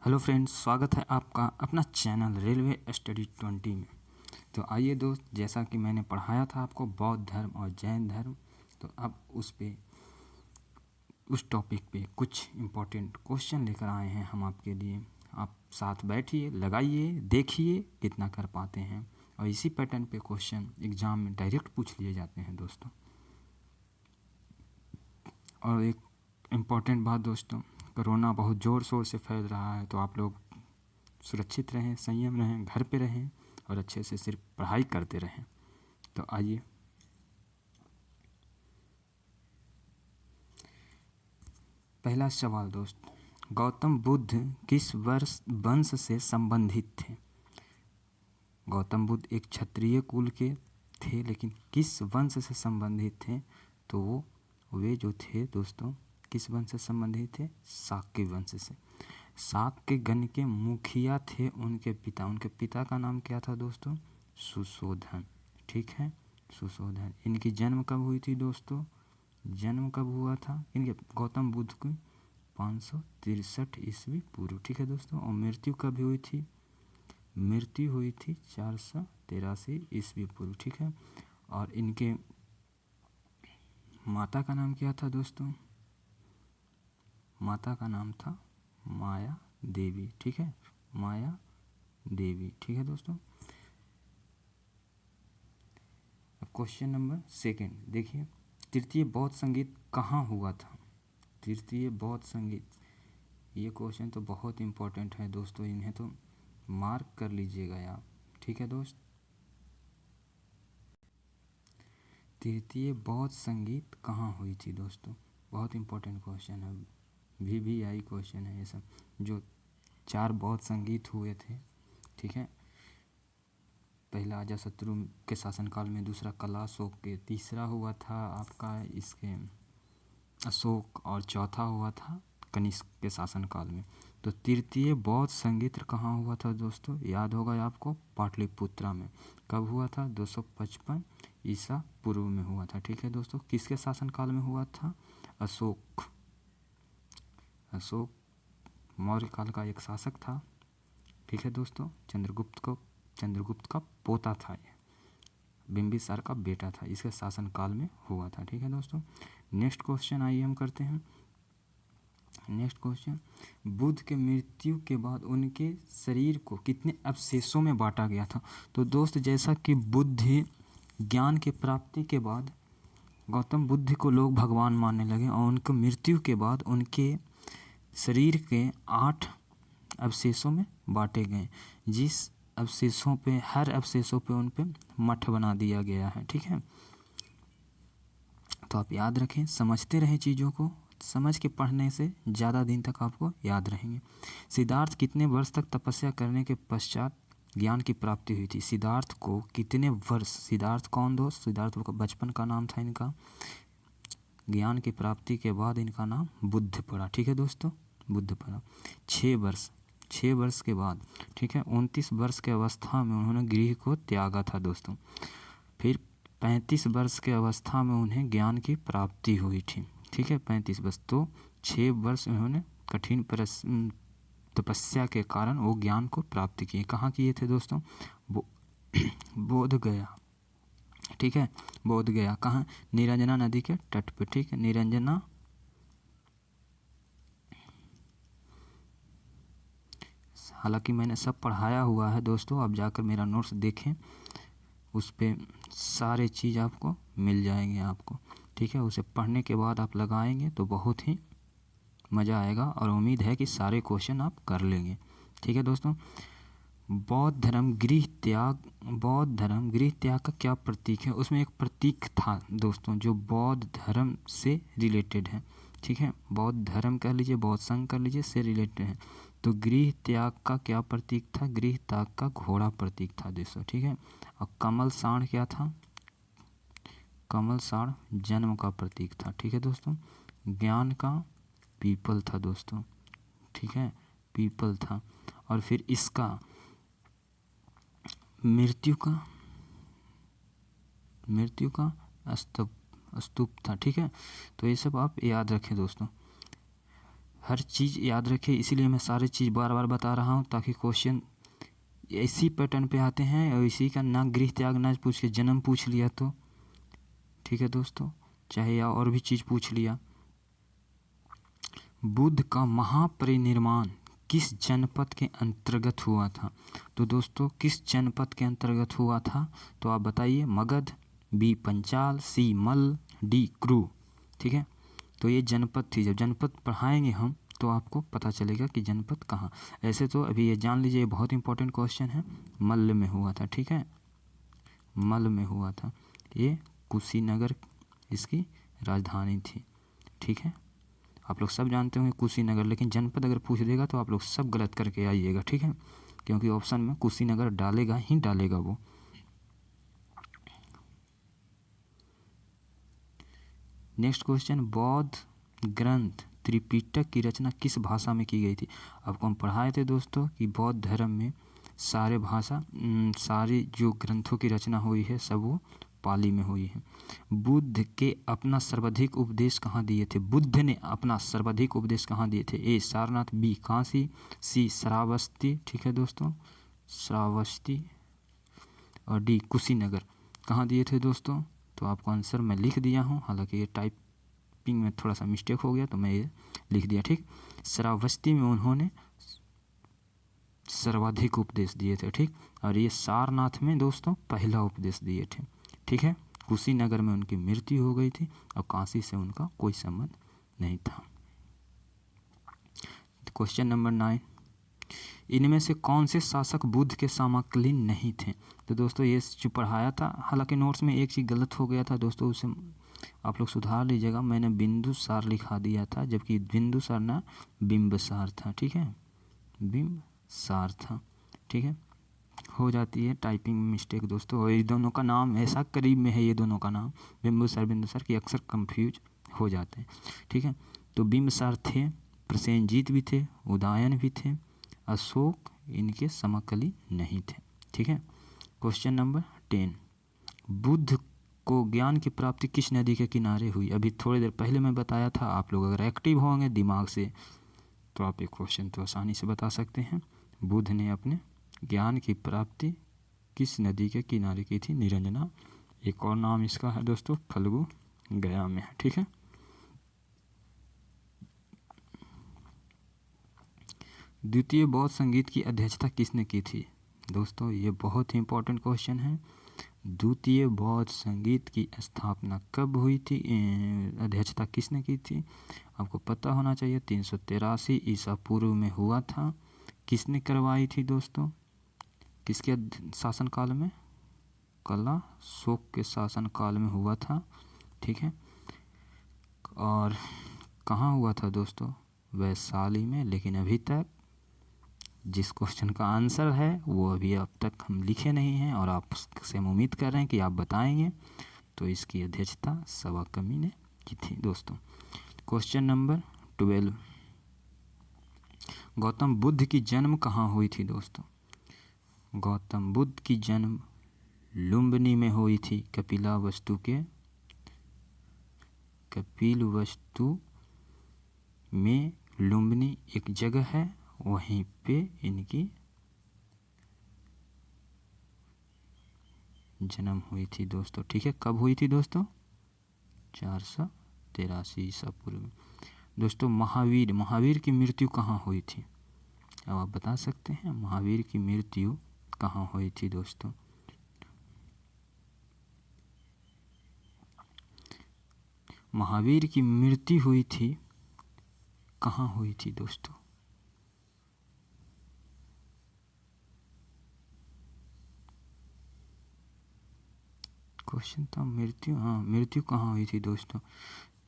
Hello friends, स्वागत है आपका अपना चैनल रेलवे स्टडी 20 में। तो आइए दोस्त, जैसा कि मैंने पढ़ाया था आपको बौद्ध धर्म और जैन धर्म, तो अब उस टॉपिक पे कुछ इम्पोर्टेंट क्वेश्चन लेकर आए हैं हम आपके लिए। आप साथ बैठिए, लगाइए, देखिए कितना कर पाते हैं। और इसी पैटर्न पे क्वेश्चन एग्ज़ाम में डायरेक्ट पूछ लिए जाते हैं दोस्तों। और एक इम्पॉर्टेंट बात दोस्तों, कोरोना बहुत ज़ोर शोर से फैल रहा है, तो आप लोग सुरक्षित रहें, संयम रहें, घर पे रहें और अच्छे से सिर्फ पढ़ाई करते रहें। तो आइए, पहला सवाल दोस्त, गौतम बुद्ध किस वंश से संबंधित थे? गौतम बुद्ध एक क्षत्रिय कुल के थे, लेकिन किस वंश से संबंधित थे? तो वे जो थे दोस्तों, किस वंश से संबंधित थे? शाक्य वंश से। शाक्य गण के मुखिया थे उनके पिता। उनके पिता का नाम क्या था दोस्तों? सुशोधन। ठीक है, सुशोधन। इनकी जन्म कब हुई थी दोस्तों? जन्म कब हुआ था इनके गौतम बुद्ध की? 563 ईस्वी पूर्व। ठीक है दोस्तों। और मृत्यु कब हुई थी? मृत्यु हुई थी 483 ईस्वी पूर्व। ठीक है। और इनके माता का नाम क्या था दोस्तों? माता का नाम था माया देवी। ठीक है, माया देवी। ठीक है दोस्तों। क्वेश्चन नंबर सेकंड देखिए, तृतीय बौद्ध संगीत कहाँ हुआ था? तृतीय बौद्ध संगीत, ये क्वेश्चन तो बहुत इम्पोर्टेंट है दोस्तों, इन्हें तो मार्क कर लीजिएगा आप। ठीक है दोस्त, तृतीय बौद्ध संगीत कहाँ हुई थी दोस्तों? बहुत इम्पोर्टेंट क्वेश्चन है, VVI क्वेश्चन है ये सब। जो 4 बौद्ध संगीत हुए थे, ठीक है, पहला अजातशत्रु के शासनकाल में, दूसरा कलाशोक के, तीसरा हुआ था आपका इसके अशोक, और चौथा हुआ था कनिष्क के शासनकाल में। तो तृतीय बौद्ध संगीत कहाँ हुआ था दोस्तों? याद होगा आपको, पाटलिपुत्रा में। कब हुआ था? 255 ईसा पूर्व में हुआ था। ठीक है दोस्तों। किसके शासनकाल में हुआ था? अशोक। अशोक मौर्य काल का एक शासक था। ठीक है दोस्तों। चंद्रगुप्त का पोता था, ये बिंबिसार का बेटा था, इसके शासनकाल में हुआ था। ठीक है दोस्तों। नेक्स्ट क्वेश्चन आइए हम करते हैं। नेक्स्ट क्वेश्चन, बुद्ध के मृत्यु के बाद उनके शरीर को कितने अवशेषों में बांटा गया था? तो दोस्त, जैसा कि बुद्ध ज्ञान की प्राप्ति के बाद गौतम बुद्ध को लोग भगवान मानने लगे, और उनकी मृत्यु के बाद उनके शरीर के 8 अवशेषों में बांटे गए, जिस अवशेषों पे, हर अवशेषों पे उन पे मठ बना दिया गया है। ठीक है, तो आप याद रखें, समझते रहें चीज़ों को, समझ के पढ़ने से ज़्यादा दिन तक आपको याद रहेंगे। सिद्धार्थ कितने वर्ष तक तपस्या करने के पश्चात ज्ञान की प्राप्ति हुई थी? सिद्धार्थ को कितने वर्ष, सिद्धार्थ कौन दोस्त? सिद्धार्थ का बचपन का नाम था इनका। ज्ञान की प्राप्ति के बाद इनका नाम बुद्ध पड़ा। ठीक है दोस्तों, बुद्ध पड़ा। 6 वर्ष, 6 वर्ष के बाद, ठीक है, 29 वर्ष के अवस्था में उन्होंने गृह को त्यागा था दोस्तों। फिर 35 वर्ष के अवस्था में उन्हें ज्ञान की प्राप्ति हुई थी। ठीक है, 35 वर्ष। तो 6 वर्ष उन्होंने कठिन तपस्या के कारण वो ज्ञान को प्राप्त किए। कहाँ किए थे दोस्तों? बोध गया। ठीक है, बोध गया कहाँ? निरंजना नदी के तट पे। ठीक है, निरंजना, हालांकि मैंने सब पढ़ाया हुआ है दोस्तों, आप जाकर मेरा नोट्स देखें, उस पर सारे चीज़ आपको मिल जाएंगे आपको। ठीक है, उसे पढ़ने के बाद आप लगाएंगे तो बहुत ही मज़ा आएगा, और उम्मीद है कि सारे क्वेश्चन आप कर लेंगे। ठीक है दोस्तों। बौद्ध धर्म गृह त्याग का क्या प्रतीक है? उसमें एक प्रतीक था दोस्तों जो बौद्ध धर्म से रिलेटेड है। ठीक है, बौद्ध धर्म कह लीजिए, बौद्ध संघ कर लीजिए, से रिलेटेड है। तो गृह त्याग का क्या प्रतीक था? गृह त्याग का घोड़ा प्रतीक था दोस्तों। ठीक है, और कमल साढ़ क्या था? कमल साढ़ जन्म का प्रतीक था। ठीक है दोस्तों। ज्ञान का पीपल था दोस्तों। ठीक है, पीपल था। और फिर इसका मृत्यु का स्तूप था। ठीक है, तो ये सब आप याद रखें दोस्तों। हर चीज़ याद रखें, इसीलिए मैं सारी चीज़ बार बार बता रहा हूँ ताकि क्वेश्चन इसी पैटर्न पे आते हैं और इसी का ना गृह त्याग ना पूछ के जन्म पूछ लिया तो ठीक है दोस्तों, चाहे या और भी चीज़ पूछ लिया। बुद्ध का महापरिनिर्वाण किस जनपद के अंतर्गत हुआ था? तो दोस्तों किस जनपद के अंतर्गत हुआ था तो आप बताइए। मगध, बी पंचाल, सी मल्ल, डी क्रू। ठीक है, तो ये जनपद थी। जब जनपद पढ़ाएंगे हम तो आपको पता चलेगा कि जनपद कहाँ। ऐसे तो अभी ये जान लीजिए, बहुत इंपॉर्टेंट क्वेश्चन है, मल्ल में हुआ था। ठीक है, मल्ल में हुआ था। ये कुशीनगर इसकी राजधानी थी। ठीक है, आप लोग सब जानते होंगे कुशीनगर, लेकिन जनपद अगर पूछ देगा तो आप लोग सब गलत करके आइएगा। ठीक है, क्योंकि ऑप्शन में कुशीनगर डालेगा ही डालेगा वो। नेक्स्ट क्वेश्चन, बौद्ध ग्रंथ त्रिपिटक की रचना किस भाषा में की गई थी? आपको हम पढ़ाए थे दोस्तों कि बौद्ध धर्म में सारे जो ग्रंथों की रचना हुई है सब वो पाली में हुई है। बुद्ध के अपना सर्वाधिक उपदेश कहाँ दिए थे? बुद्ध ने अपना सर्वाधिक उपदेश कहाँ दिए थे? ए सारनाथ, बी काशी, सी श्रावस्ती। ठीक है दोस्तों, श्रावस्ती, और डी कुशीनगर। कहाँ दिए थे दोस्तों? तो आपको आंसर मैं लिख दिया हूँ, हालांकि ये टाइपिंग में थोड़ा सा मिस्टेक हो गया तो मैं ये लिख दिया। ठीक, श्रावस्ती में उन्होंने सर्वाधिक उपदेश दिए थे। ठीक, और ये सारनाथ में दोस्तों पहला उपदेश दिए थे। ठीक है, कुशीनगर में उनकी मृत्यु हो गई थी और काशी से उनका कोई संबंध नहीं था। क्वेश्चन नंबर 9, इनमें से कौन से शासक बुद्ध के समकालीन नहीं थे? तो दोस्तों ये जो पढ़ाया था, हालांकि नोट्स में एक चीज़ गलत हो गया था दोस्तों, उसे आप लोग सुधार लीजिएगा। मैंने बिंदुसार लिखा दिया था, जबकि बिंदुसार ना बिंबसार था। ठीक है, बिंबसार था। ठीक है, हो जाती है टाइपिंग मिस्टेक दोस्तों, और ये दोनों का नाम ऐसा करीब में है, ये दोनों का नाम बिंदुसार कि अक्सर कंफ्यूज हो जाते हैं। ठीक है, तो बिंबसार थे, प्रसेनजीत भी थे, उदयन भी थे, अशोक इनके समकालीन नहीं थे। ठीक है, क्वेश्चन नंबर 10, बुद्ध को ज्ञान की प्राप्ति किस नदी के किनारे हुई? अभी थोड़ी देर पहले मैं बताया था, आप लोग अगर एक्टिव होंगे दिमाग से तो आप ये क्वेश्चन तो आसानी से बता सकते हैं। बुद्ध ने अपने ज्ञान की प्राप्ति किस नदी के किनारे की थी? निरंजना। एक और नाम इसका है दोस्तों फल्गु, गया में है। ठीक है, द्वितीय बौद्ध संगीत की अध्यक्षता किसने की थी? दोस्तों ये बहुत ही इंपॉर्टेंट क्वेश्चन है। द्वितीय बौद्ध संगीत की स्थापना कब हुई थी, अध्यक्षता किसने की थी? आपको पता होना चाहिए, 383 ईसा पूर्व में हुआ था। किसने करवाई थी दोस्तों? किसके शासनकाल में? कला शोक के शासनकाल में हुआ था। ठीक है, और कहाँ हुआ था दोस्तों? वैशाली में। लेकिन अभी तक जिस क्वेश्चन का आंसर है वो अभी अब तक हम लिखे नहीं हैं, और आपसे हम उम्मीद कर रहे हैं कि आप बताएंगे। तो इसकी अध्यक्षता सवाकमी ने की थी दोस्तों। क्वेश्चन नंबर 12, गौतम बुद्ध की जन्म कहाँ हुई थी दोस्तों? गौतम बुद्ध की जन्म लुम्बिनी में हुई थी। कपिलवस्तु में लुम्बिनी एक जगह है, वहीं पे इनकी जन्म हुई थी दोस्तों। ठीक है, कब हुई थी दोस्तों? 483 ईसा पूर्व में। दोस्तों महावीर की मृत्यु कहाँ हुई थी? अब आप बता सकते हैं महावीर की मृत्यु कहाँ हुई थी दोस्तों? महावीर की मृत्यु हुई थी, कहाँ हुई थी दोस्तों? क्वेश्चन था मृत्यु, हाँ मृत्यु कहाँ हुई थी दोस्तों?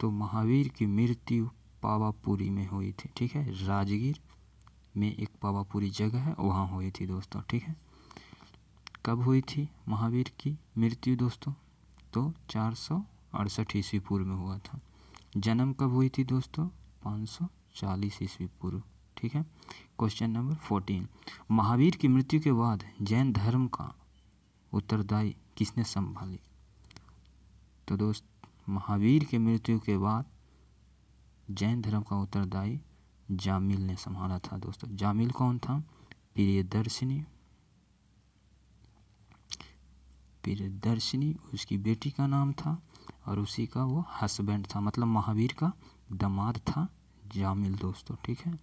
तो महावीर की मृत्यु पावापुरी में हुई थी। ठीक है, राजगीर में एक पावापुरी जगह है, वहाँ हुई थी दोस्तों। ठीक है, कब हुई थी महावीर की मृत्यु दोस्तों? तो 468 ईस्वी पूर्व में हुआ था। जन्म कब हुई थी दोस्तों? 540 ईस्वी पूर्व। ठीक है, क्वेश्चन नंबर 14, महावीर की मृत्यु के बाद जैन धर्म का उत्तरदायी किसने संभाली? तो दोस्त महावीर की मृत्यु के बाद जैन धर्म का उत्तरदायी जामिल ने संभाला था दोस्तों। जामिल कौन था? प्रियदर्शिनी, प्रियदर्शिनी उसकी बेटी का नाम था और उसी का वो हस्बैंड था, मतलब महावीर का दामाद था जामिल दोस्तों। ठीक है,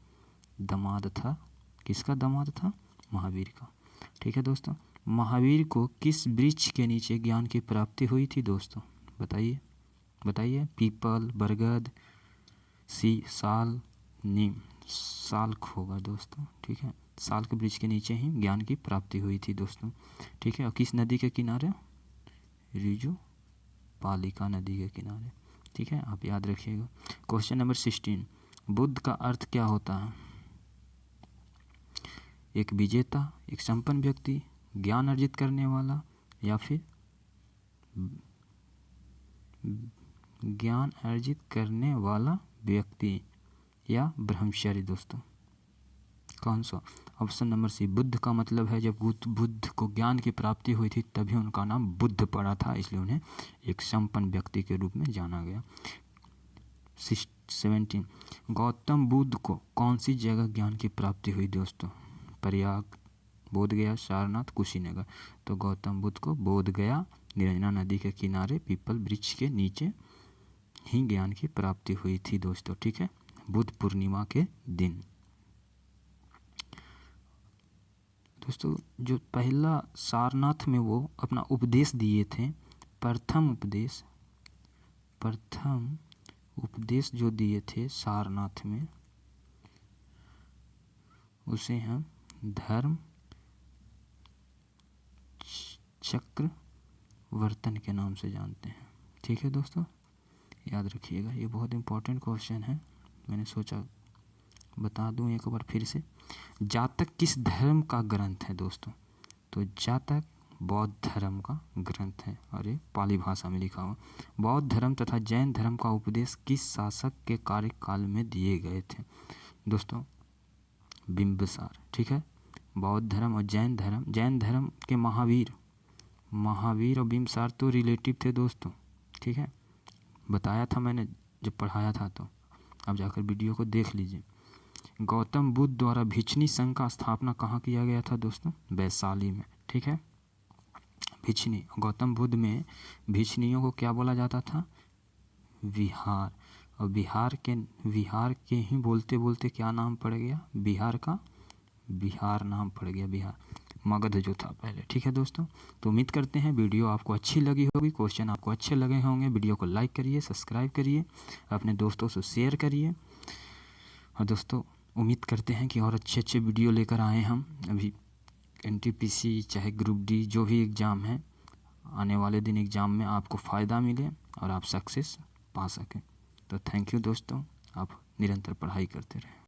दामाद था, किसका दामाद था? महावीर का। ठीक है दोस्तों, महावीर को किस वृक्ष के नीचे ज्ञान की प्राप्ति हुई थी दोस्तों? बताइए बताइए। पीपल, बरगद, साल, नीम। साल्क होगा दोस्तों। ठीक है, साल्क वृक्ष के नीचे ही ज्ञान की प्राप्ति हुई थी दोस्तों। ठीक है, और किस नदी के किनारे? रिजु पालिका नदी के किनारे। ठीक है, आप याद रखिएगा। क्वेश्चन नंबर 16, बुद्ध का अर्थ क्या होता है? एक विजेता, एक संपन्न व्यक्ति, ज्ञान अर्जित करने वाला, या फिर ज्ञान अर्जित करने वाला व्यक्ति, या ब्रह्मचारी दोस्तों? कौन सा? ऑप्शन नंबर सी, बुद्ध का मतलब है जब बुद्ध को ज्ञान की प्राप्ति हुई थी तभी उनका नाम बुद्ध पड़ा था, इसलिए उन्हें एक संपन्न व्यक्ति के रूप में जाना गया। 17, गौतम बुद्ध को कौन सी जगह ज्ञान की प्राप्ति हुई दोस्तों? प्रयाग, बोधगया, सारनाथ, कुशीनगर। तो गौतम बुद्ध को बोधगया निरंजना नदी के किनारे पीपल वृक्ष के नीचे ही ज्ञान की प्राप्ति हुई थी दोस्तों। ठीक है, बुद्ध पूर्णिमा के दिन। दोस्तों, जो पहला सारनाथ में वो अपना उपदेश दिए थे, प्रथम उपदेश जो दिए थे सारनाथ में, उसे हम धर्म चक्र वर्तन के नाम से जानते हैं। ठीक है दोस्तों, याद रखिएगा, ये बहुत इम्पोर्टेंट क्वेश्चन है, मैंने सोचा बता दूं एक बार फिर से। जातक किस धर्म का ग्रंथ है दोस्तों? तो जातक बौद्ध धर्म का ग्रंथ है, और ये पाली भाषा में लिखा हुआ। बौद्ध धर्म तथा जैन धर्म का उपदेश किस शासक के कार्यकाल में दिए गए थे दोस्तों? बिंबिसार। ठीक है, बौद्ध धर्म और जैन धर्म के महावीर और बिंबिसार तो रिलेटिव थे दोस्तों। ठीक है, बताया था मैंने जब पढ़ाया था, तो अब जाकर वीडियो को देख लीजिए। गौतम बुद्ध द्वारा भिक्षनी संघ का स्थापना कहाँ किया गया था दोस्तों? वैशाली में। ठीक है, भिक्षनी, गौतम बुद्ध में भिक्षनियों को क्या बोला जाता था? विहार। और विहार के ही बोलते बोलते क्या नाम पड़ गया बिहार का? बिहार नाम पड़ गया, बिहार, मगध जो था पहले। ठीक है दोस्तों, तो उम्मीद करते हैं वीडियो आपको अच्छी लगी होगी, क्वेश्चन आपको अच्छे लगे होंगे। वीडियो को लाइक करिए, सब्सक्राइब करिए, अपने दोस्तों से शेयर करिए। और दोस्तों, उम्मीद करते हैं कि और अच्छे अच्छे वीडियो लेकर आए हम। अभी NTPC चाहे ग्रुप डी जो भी एग्ज़ाम है, आने वाले दिन एग्ज़ाम में आपको फ़ायदा मिले और आप सक्सेस पा सकें। तो थैंक यू दोस्तों, आप निरंतर पढ़ाई करते रहें।